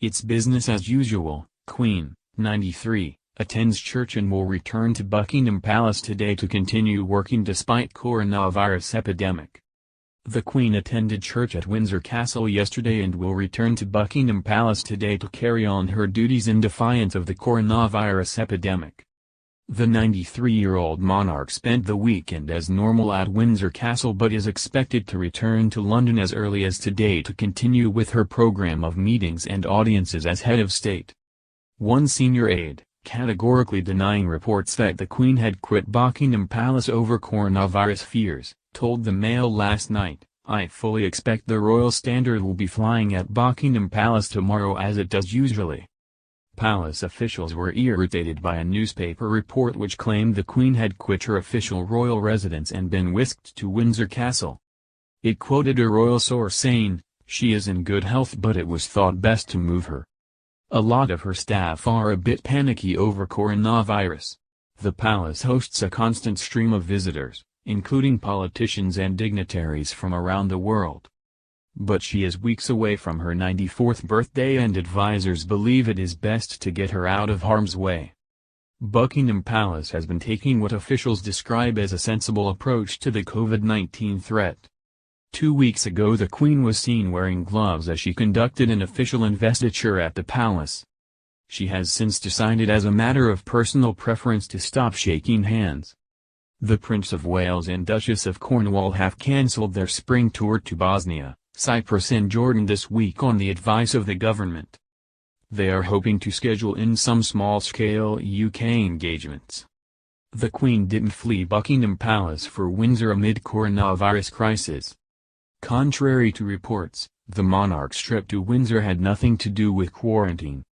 It's business as usual. Queen, 93, attends church and will return to Buckingham Palace today to continue working despite coronavirus epidemic. The Queen attended church at Windsor Castle yesterday and will return to Buckingham Palace today to carry on her duties in defiance of the coronavirus epidemic. The 93-year-old monarch spent the weekend as normal at Windsor Castle but is expected to return to London as early as today to continue with her program of meetings and audiences as head of state. One senior aide, categorically denying reports that the Queen had quit Buckingham Palace over coronavirus fears, told the Mail last night, "I fully expect the Royal Standard will be flying at Buckingham Palace tomorrow as it does usually." Palace officials were irritated by a newspaper report which claimed the Queen had quit her official royal residence and been whisked to Windsor Castle. It quoted a royal source saying, "She is in good health but it was thought best to move her. A lot of her staff are a bit panicky over coronavirus." The palace hosts a constant stream of visitors, including politicians and dignitaries from around the world. But she is weeks away from her 94th birthday and advisors believe it is best to get her out of harm's way. Buckingham Palace has been taking what officials describe as a sensible approach to the COVID-19 threat. 2 weeks ago the Queen was seen wearing gloves as she conducted an official investiture at the palace. She has since decided as a matter of personal preference to stop shaking hands. The Prince of Wales and Duchess of Cornwall have cancelled their spring tour to Bosnia, Cyprus and Jordan this week on the advice of the government. They are hoping to schedule in some small-scale UK engagements. The Queen didn't flee Buckingham Palace for Windsor amid coronavirus crisis. Contrary to reports, the monarch's trip to Windsor had nothing to do with quarantine.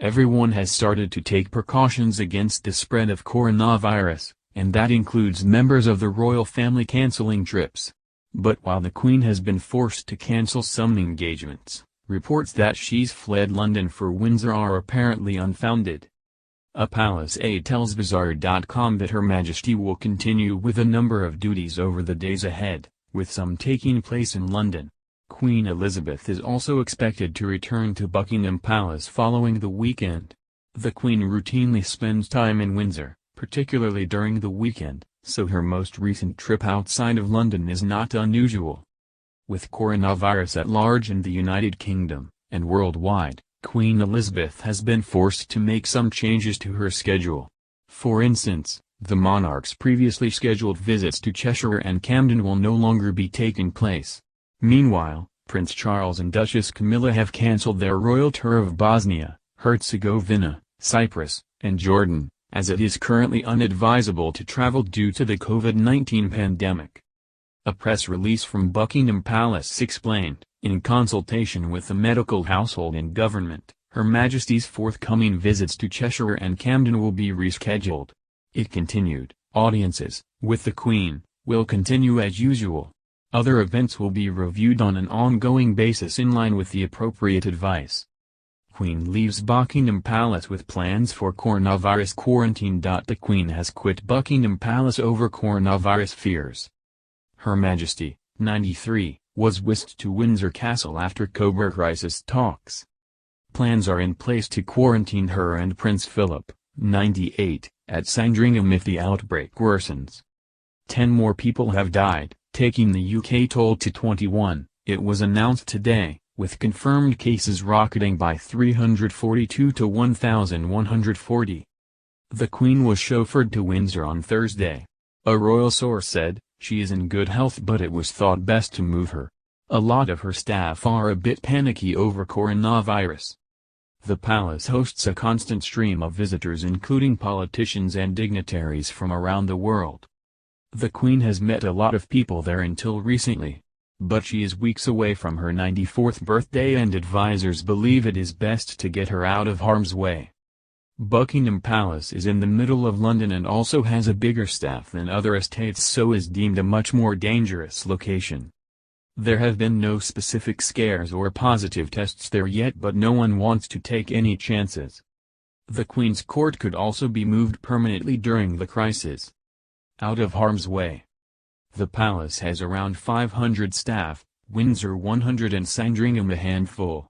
Everyone has started to take precautions against the spread of coronavirus, and that includes members of the royal family cancelling trips. But while the Queen has been forced to cancel some engagements, reports that she's fled London for Windsor are apparently unfounded. A palace aide tells Bazaar.com that Her Majesty will continue with a number of duties over the days ahead, with some taking place in London. Queen Elizabeth is also expected to return to Buckingham Palace following the weekend. The Queen routinely spends time in Windsor, particularly during the weekend, so her most recent trip outside of London is not unusual. With coronavirus at large in the United Kingdom, and worldwide, Queen Elizabeth has been forced to make some changes to her schedule. For instance, the monarch's previously scheduled visits to Cheshire and Camden will no longer be taking place. Meanwhile, Prince Charles and Duchess Camilla have cancelled their royal tour of Bosnia, Herzegovina, Cyprus, and Jordan, as it is currently unadvisable to travel due to the COVID-19 pandemic. A press release from Buckingham Palace explained, in consultation with the medical household and government, Her Majesty's forthcoming visits to Cheshire and Camden will be rescheduled. It continued, audiences, with the Queen, will continue as usual. Other events will be reviewed on an ongoing basis in line with the appropriate advice. Queen leaves Buckingham Palace with plans for coronavirus quarantine. The Queen has quit Buckingham Palace over coronavirus fears. Her Majesty, 93, was whisked to Windsor Castle after COVID crisis talks. Plans are in place to quarantine her and Prince Philip, 98, at Sandringham if the outbreak worsens. 10 more people have died, taking the UK toll to 21, it was announced today, with confirmed cases rocketing by 342 to 1,140. The Queen was chauffeured to Windsor on Thursday. A royal source said, "She is in good health but it was thought best to move her. A lot of her staff are a bit panicky over coronavirus." The palace hosts a constant stream of visitors including politicians and dignitaries from around the world. The Queen has met a lot of people there until recently. But she is weeks away from her 94th birthday and advisors believe it is best to get her out of harm's way. Buckingham Palace is in the middle of London and also has a bigger staff than other estates, so is deemed a much more dangerous location. There have been no specific scares or positive tests there yet, but no one wants to take any chances. The Queen's court could also be moved permanently during the crisis. Out of harm's way. The palace has around 500 staff, Windsor 100 and Sandringham a handful.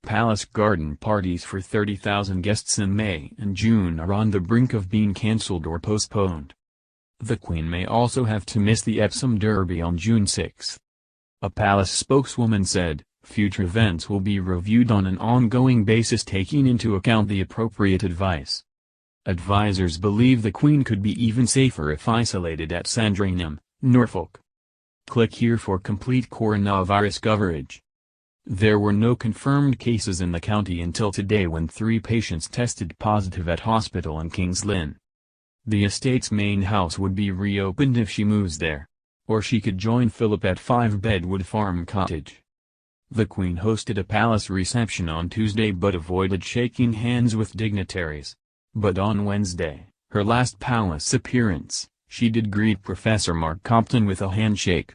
palace garden parties for 30,000 guests in May and June are on the brink of being cancelled or postponed. The Queen may also have to miss the Epsom Derby on June 6. A palace spokeswoman said, "Future events will be reviewed on an ongoing basis taking into account the appropriate advice." Advisors believe the Queen could be even safer if isolated at Sandringham, Norfolk. Click here for complete coronavirus coverage. There were no confirmed cases in the county until today when 3 patients tested positive at hospital in Kings Lynn. The estate's main house would be reopened if she moves there. Or she could join Philip at 5 Bedwood Farm Cottage. The Queen hosted a palace reception on Tuesday but avoided shaking hands with dignitaries. But on Wednesday, her last palace appearance, she did greet Professor Mark Compton with a handshake.